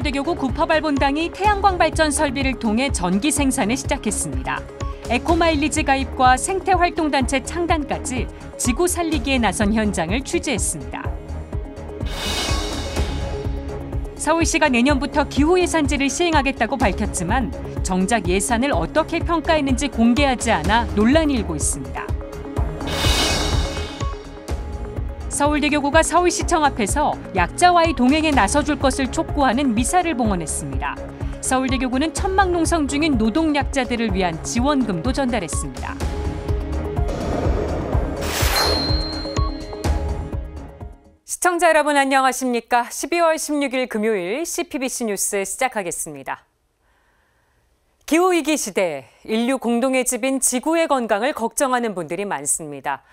서울대교구 구파발본당이 태양광 발전 설비를 통해 전기 생산을 시작했습니다. 에코마일리지 가입과 생태활동단체 창단까지 지구 살리기에 나선 현장을 취재했습니다. 서울시가 내년부터 기후예산제를 시행하겠다고 밝혔지만 정작 예산을 어떻게 평가했는지 공개하지 않아 논란이 일고 있습니다. 서울대교구가 서울시청 앞에서 약자와의 동행에 나서줄 것을 촉구하는 미사를 봉헌했습니다. 서울대교구는 천막농성 중인 노동약자들을 위한 지원금도 전달했습니다. 시청자 여러분 안녕하십니까? 12월 16일 금요일 CPBC 뉴스 시작하겠습니다. 기후위기 시대, 인류 공동의 집인 지구의 건강을 걱정하는 분들이 많습니다.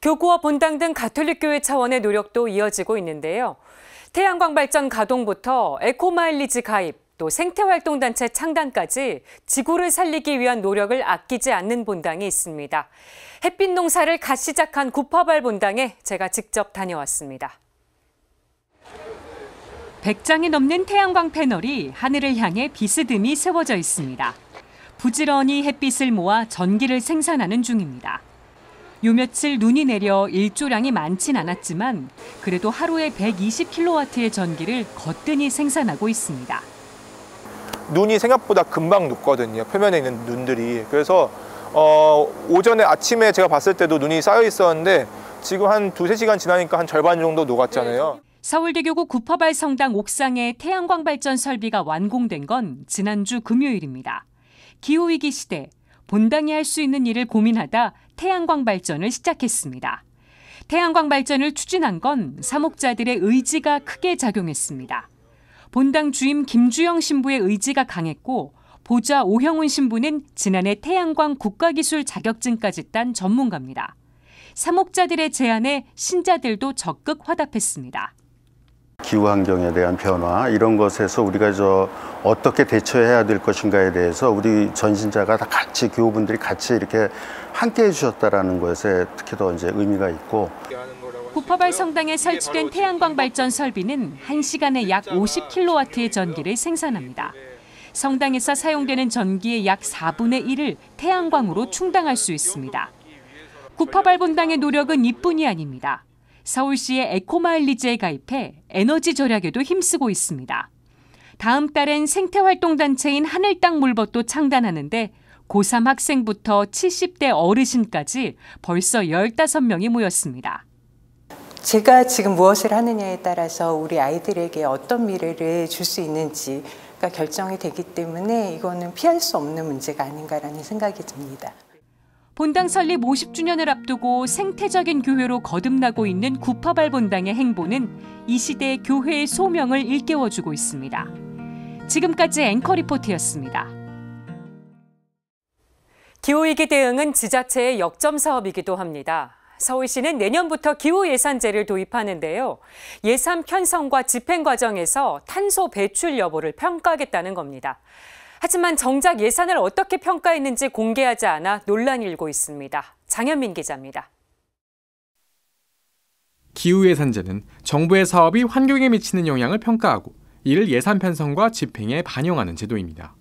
교구와 본당 등 가톨릭교회 차원의 노력도 이어지고 있는데요. 태양광 발전 가동부터 에코마일리지 가입, 또 생태활동단체 창단까지 지구를 살리기 위한 노력을 아끼지 않는 본당이 있습니다. 햇빛 농사를 갓 시작한 구파발 본당에 제가 직접 다녀왔습니다. 100장이 넘는 태양광 패널이 하늘을 향해 비스듬히 세워져 있습니다. 부지런히 햇빛을 모아 전기를 생산하는 중입니다. 요 며칠 눈이 내려 일조량이 많진 않았지만 그래도 하루에 120kW의 전기를 거뜬히 생산하고 있습니다. 눈이 생각보다 금방 녹거든요. 표면에 있는 눈들이. 그래서 오전에 아침에 제가 봤을 때도 눈이 쌓여 있었는데 지금 한 2-3시간 지나니까 한 절반 정도 녹았잖아요. 서울대교구 구파발 성당 옥상에 태양광 발전 설비가 완공된 건 지난주 금요일입니다. 기후위기 시대, 본당이 할 수 있는 일을 고민하다 태양광 발전을 시작했습니다. 태양광 발전을 추진한 건 사목자들의 의지가 크게 작용했습니다. 본당 주임 김주영 신부의 의지가 강했고 보좌 오형훈 신부는 지난해 태양광 국가기술 자격증까지 딴 전문가입니다. 사목자들의 제안에 신자들도 적극 화답했습니다. 기후 환경에 대한 변화 이런 것에서 우리가 어떻게 대처해야 될 것인가에 대해서 우리 전신자가 다 같이 교우분들이 같이 이렇게 함께 해주셨다라는 것에 특히 더 이제 의미가 있고. 구파발 성당에 설치된 태양광 발전 설비는 1시간에 약 50kW의 전기를 생산합니다. 성당에서 사용되는 전기의 약 4분의 1을 태양광으로 충당할 수 있습니다. 구파발 본당의 노력은 이뿐이 아닙니다. 서울시의 에코마일리지에 가입해 에너지 절약에도 힘쓰고 있습니다. 다음 달엔 생태활동단체인 하늘땅 물벗도 창단하는데 고3 학생부터 70대 어르신까지 벌써 15명이 모였습니다. 제가 지금 무엇을 하느냐에 따라서 우리 아이들에게 어떤 미래를 줄 수 있는지가 결정이 되기 때문에 이거는 피할 수 없는 문제가 아닌가라는 생각이 듭니다. 본당 설립 50주년을 앞두고 생태적인 교회로 거듭나고 있는 구파발 본당의 행보는 이 시대의 교회의 소명을 일깨워주고 있습니다. 지금까지 앵커 리포트였습니다. 기후위기 대응은 지자체의 역점 사업이기도 합니다. 서울시는 내년부터 기후예산제를 도입하는데요. 예산 편성과 집행 과정에서 탄소 배출 여부를 평가하겠다는 겁니다. 하지만 정작 예산을 어떻게 평가했는지 공개하지 않아 논란이 일고 있습니다. 장현민 기자입니다. 기후예산제는 정부의 사업이 환경에 미치는 영향을 평가하고 이를 예산 편성과 집행에 반영하는 제도입니다.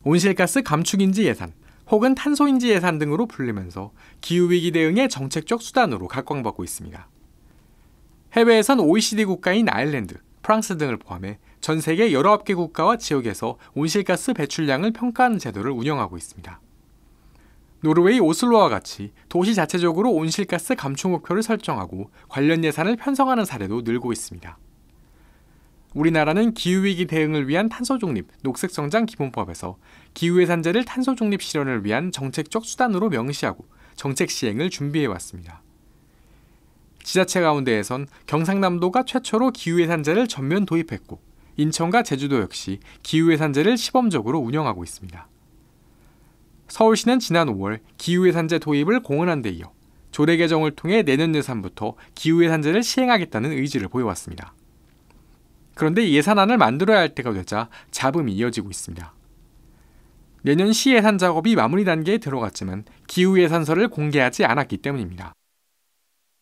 온실가스 감축인지 예산, 혹은 탄소인지 예산 등으로 불리면서 기후위기 대응의 정책적 수단으로 각광받고 있습니다. 해외에선 OECD 국가인 아일랜드, 프랑스 등을 포함해 전 세계 19개 국가와 지역에서 온실가스 배출량을 평가하는 제도를 운영하고 있습니다. 노르웨이 오슬로와 같이 도시 자체적으로 온실가스 감축 목표를 설정하고 관련 예산을 편성하는 사례도 늘고 있습니다. 우리나라는 기후위기 대응을 위한 탄소중립, 녹색성장 기본법에서 기후예산제를 탄소중립 실현을 위한 정책적 수단으로 명시하고 정책 시행을 준비해왔습니다. 지자체 가운데에선 경상남도가 최초로 기후예산제를 전면 도입했고 인천과 제주도 역시 기후예산제를 시범적으로 운영하고 있습니다. 서울시는 지난 5월 기후예산제 도입을 공언한 데 이어 조례 개정을 통해 내년 예산부터 기후예산제를 시행하겠다는 의지를 보여왔습니다. 그런데 예산안을 만들어야 할 때가 되자 잡음이 이어지고 있습니다. 내년 시 예산 작업이 마무리 단계에 들어갔지만 기후예산서를 공개하지 않았기 때문입니다.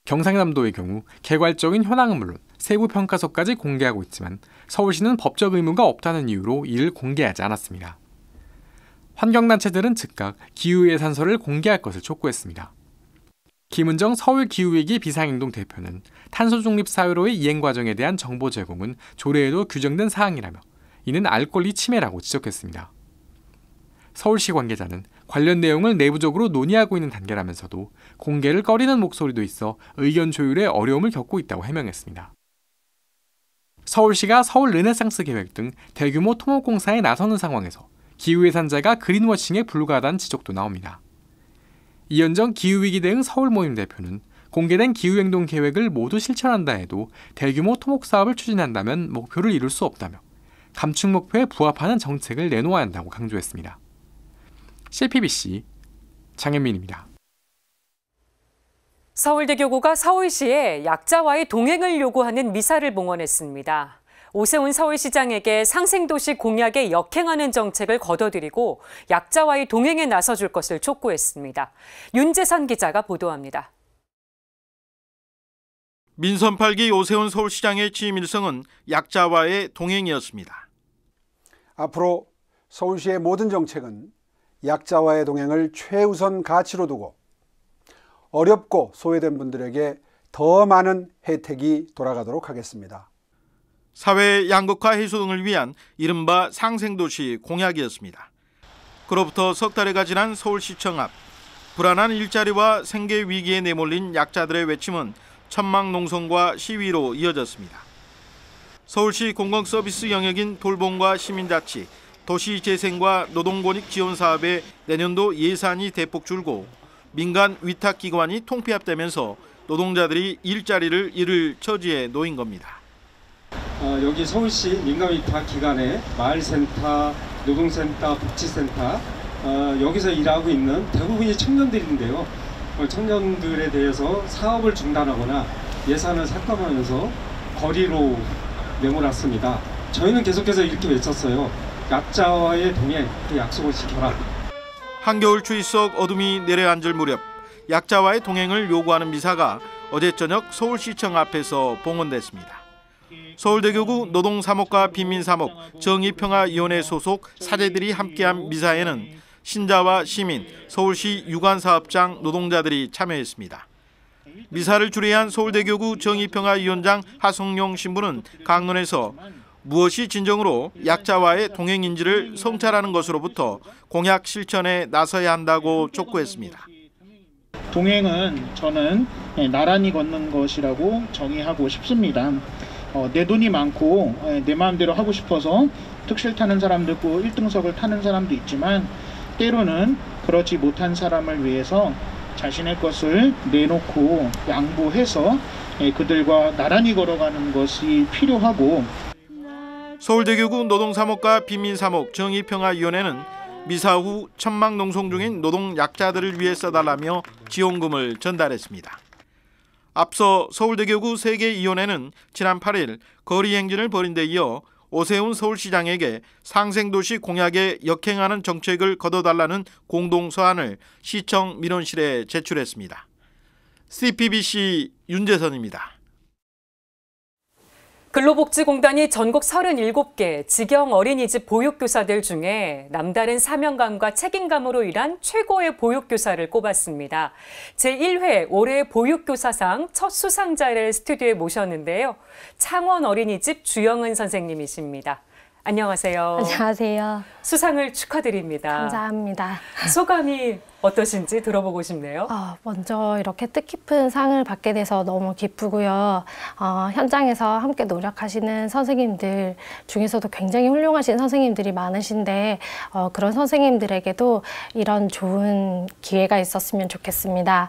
경상남도의 경우 개괄적인 현황은 물론 세부 평가서까지 공개하고 있지만 서울시는 법적 의무가 없다는 이유로 이를 공개하지 않았습니다. 환경단체들은 즉각 기후예산서를 공개할 것을 촉구했습니다. 김은정 서울기후위기 비상행동 대표는 탄소중립사회로의 이행 과정에 대한 정보 제공은 조례에도 규정된 사항이라며 이는 알 권리 침해라고 지적했습니다. 서울시 관계자는 관련 내용을 내부적으로 논의하고 있는 단계라면서도 공개를 꺼리는 목소리도 있어 의견 조율에 어려움을 겪고 있다고 해명했습니다. 서울시가 서울 르네상스 계획 등 대규모 토목공사에 나서는 상황에서 기후예산자가 그린워싱에 불과하다는 지적도 나옵니다. 이현정 기후위기 대응 서울모임 대표는 공개된 기후행동 계획을 모두 실천한다 해도 대규모 토목사업을 추진한다면 목표를 이룰 수 없다며 감축 목표에 부합하는 정책을 내놓아야 한다고 강조했습니다. CPBC 장현민입니다. 서울대교구가 서울시에 약자와의 동행을 요구하는 미사를 봉헌했습니다. 오세훈 서울시장에게 상생도시 공약에 역행하는 정책을 거둬들이고 약자와의 동행에 나서줄 것을 촉구했습니다. 윤재선 기자가 보도합니다. 민선 8기 오세훈 서울시장의 취임 일성은 약자와의 동행이었습니다. 앞으로 서울시의 모든 정책은 약자와의 동행을 최우선 가치로 두고 어렵고 소외된 분들에게 더 많은 혜택이 돌아가도록 하겠습니다. 사회 양극화 해소 등을 위한 이른바 상생도시 공약이었습니다. 그로부터 석 달여가 지난 서울시청 앞, 불안한 일자리와 생계 위기에 내몰린 약자들의 외침은 천막농성과 시위로 이어졌습니다. 서울시 공공서비스 영역인 돌봄과 시민자치, 도시재생과 노동권익 지원 사업에 내년도 예산이 대폭 줄고 민간 위탁기관이 통폐합되면서 노동자들이 일자리를 잃을 처지에 놓인 겁니다. 여기 서울시 민간위탁기관의 마을센터, 노동센터, 복지센터 여기서 일하고 있는 대부분이 청년들인데요. 청년들에 대해서 사업을 중단하거나 예산을 삭감하면서 거리로 내몰았습니다. 저희는 계속해서 이렇게 외쳤어요. 약자와의 동행, 그 약속을 지켜라. 한겨울 추위 속 어둠이 내려앉을 무렵 약자와의 동행을 요구하는 미사가 어제 저녁 서울시청 앞에서 봉헌됐습니다. 서울대교구 노동사목과 빈민사목, 정의평화위원회 소속 사제들이 함께한 미사에는 신자와 시민, 서울시 유관사업장 노동자들이 참여했습니다. 미사를 주례한 서울대교구 정의평화위원장 하성룡 신부는 강론에서 무엇이 진정으로 약자와의 동행인지를 성찰하는 것으로부터 공약 실천에 나서야 한다고 촉구했습니다. 동행은 저는 나란히 걷는 것이라고 정의하고 싶습니다. 내 돈이 많고 내 마음대로 하고 싶어서 특실 타는 사람도 있고 1등석을 타는 사람도 있지만 때로는 그렇지 못한 사람을 위해서 자신의 것을 내놓고 양보해서 그들과 나란히 걸어가는 것이 필요하고 서울대교구 노동사목과 빈민사목 정의평화위원회는 미사 후 천막농성 중인 노동 약자들을 위해 써달라며 지원금을 전달했습니다. 앞서 서울대교구 세계위원회는 지난 8일 거리 행진을 벌인 데 이어 오세훈 서울시장에게 상생도시 공약에 역행하는 정책을 거둬달라는 공동서한을 시청 민원실에 제출했습니다. CPBC 윤재선입니다. 근로복지공단이 전국 37개 직영 어린이집 보육교사들 중에 남다른 사명감과 책임감으로 일한 최고의 보육교사를 꼽았습니다. 제1회 올해 보육교사상 첫 수상자를 스튜디오에 모셨는데요. 창원 어린이집 주영은 선생님이십니다. 안녕하세요. 안녕하세요. 수상을 축하드립니다. 감사합니다. 소감이 어떠신지 들어보고 싶네요. 먼저 이렇게 뜻깊은 상을 받게 돼서 너무 기쁘고요. 현장에서 함께 노력하시는 선생님들 중에서도 굉장히 훌륭하신 선생님들이 많으신데 그런 선생님들에게도 이런 좋은 기회가 있었으면 좋겠습니다.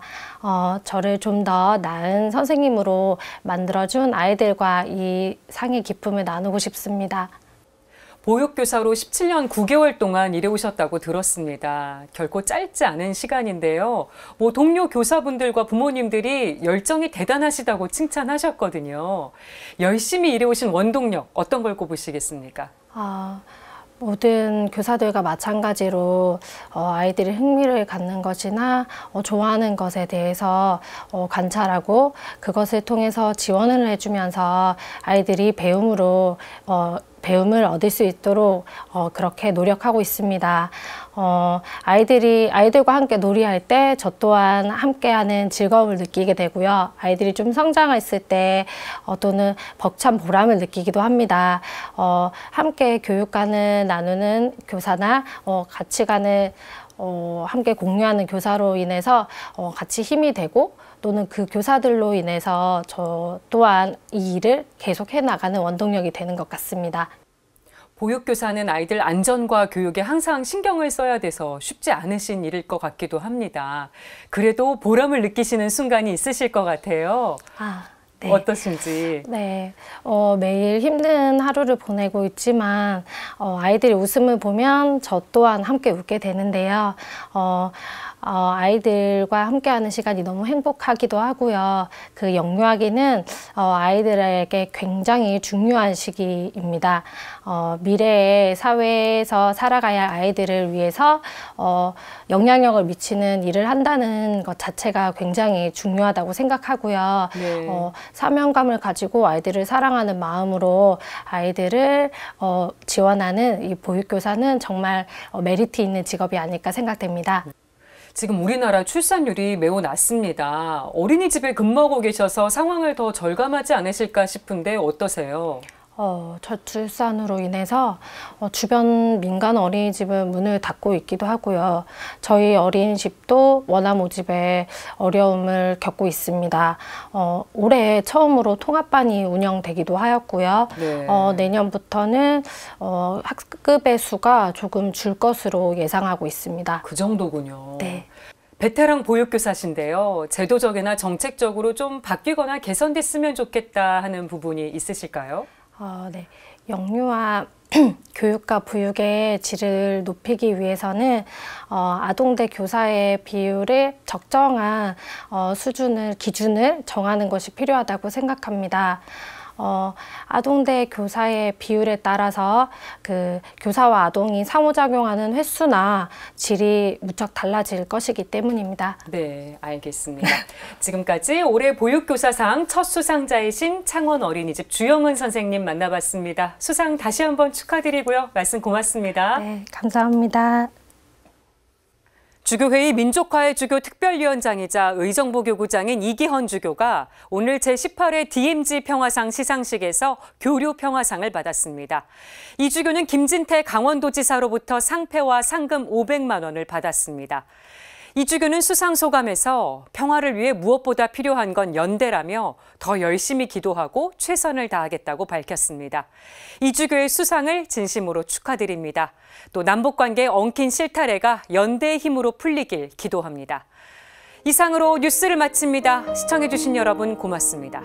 저를 좀 더 나은 선생님으로 만들어준 아이들과 이 상의 기쁨을 나누고 싶습니다. 보육교사로 17년 9개월 동안 일해오셨다고 들었습니다. 결코 짧지 않은 시간인데요. 동료 교사분들과 부모님들이 열정이 대단하시다고 칭찬하셨거든요. 열심히 일해오신 원동력 어떤 걸 꼽으시겠습니까? 모든 교사들과 마찬가지로 아이들이 흥미를 갖는 것이나 좋아하는 것에 대해서 관찰하고 그것을 통해서 지원을 해주면서 아이들이 배움을 얻을 수 있도록 그렇게 노력하고 있습니다. 아이들과 함께 놀이할 때 저 또한 함께하는 즐거움을 느끼게 되고요. 아이들이 좀 성장했을 때 또는 벅찬 보람을 느끼기도 합니다. 함께 교육관을 나누는 교사나 가치관을 함께 공유하는 교사로 인해서 같이 힘이 되고 또는 그 교사들로 인해서 저 또한 이 일을 계속해 나가는 원동력이 되는 것 같습니다. 보육교사는 아이들 안전과 교육에 항상 신경을 써야 돼서 쉽지 않으신 일일 것 같기도 합니다. 그래도 보람을 느끼시는 순간이 있으실 것 같아요. 네. 어떠신지. 네, 매일 힘든 하루를 보내고 있지만 아이들이 웃음을 보면 저 또한 함께 웃게 되는데요. 아이들과 함께하는 시간이 너무 행복하기도 하고요. 그 영유아기는 아이들에게 굉장히 중요한 시기입니다. 미래의 사회에서 살아가야 할 아이들을 위해서 영향력을 미치는 일을 한다는 것 자체가 굉장히 중요하다고 생각하고요. 네. 사명감을 가지고 아이들을 사랑하는 마음으로 아이들을 지원하는 이 보육교사는 정말 메리트 있는 직업이 아닐까 생각됩니다. 지금 우리나라 출산율이 매우 낮습니다. 어린이집에 근무하고 계셔서 상황을 더 절감하지 않으실까 싶은데 어떠세요? 저출산으로 인해서 주변 민간 어린이집은 문을 닫고 있기도 하고요. 저희 어린이집도 원화 모집에 어려움을 겪고 있습니다. 올해 처음으로 통합반이 운영되기도 하였고요. 네. 내년부터는 학급의 수가 조금 줄 것으로 예상하고 있습니다. 그 정도군요. 네. 베테랑 보육교사신데요. 제도적이나 정책적으로 좀 바뀌거나 개선됐으면 좋겠다 하는 부분이 있으실까요? 네. 영유아 교육과 보육의 질을 높이기 위해서는 아동대 교사의 비율을 적정한 기준을 정하는 것이 필요하다고 생각합니다. 아동대 교사의 비율에 따라서 그 교사와 아동이 상호작용하는 횟수나 질이 무척 달라질 것이기 때문입니다. 네, 알겠습니다. 지금까지 올해 보육교사상 첫 수상자이신 창원 어린이집 주영은 선생님 만나봤습니다. 수상 다시 한번 축하드리고요. 말씀 고맙습니다. 네, 감사합니다. 주교회의 민족화의 주교 특별위원장이자 의정부교구장인 이기헌 주교가 오늘 제18회 DMZ 평화상 시상식에서 교류 평화상을 받았습니다. 이 주교는 김진태 강원도지사로부터 상패와 상금 500만 원을 받았습니다. 이 주교는 수상 소감에서 평화를 위해 무엇보다 필요한 건 연대라며 더 열심히 기도하고 최선을 다하겠다고 밝혔습니다. 이 주교의 수상을 진심으로 축하드립니다. 또 남북관계에 엉킨 실타래가 연대의 힘으로 풀리길 기도합니다. 이상으로 뉴스를 마칩니다. 시청해주신 여러분 고맙습니다.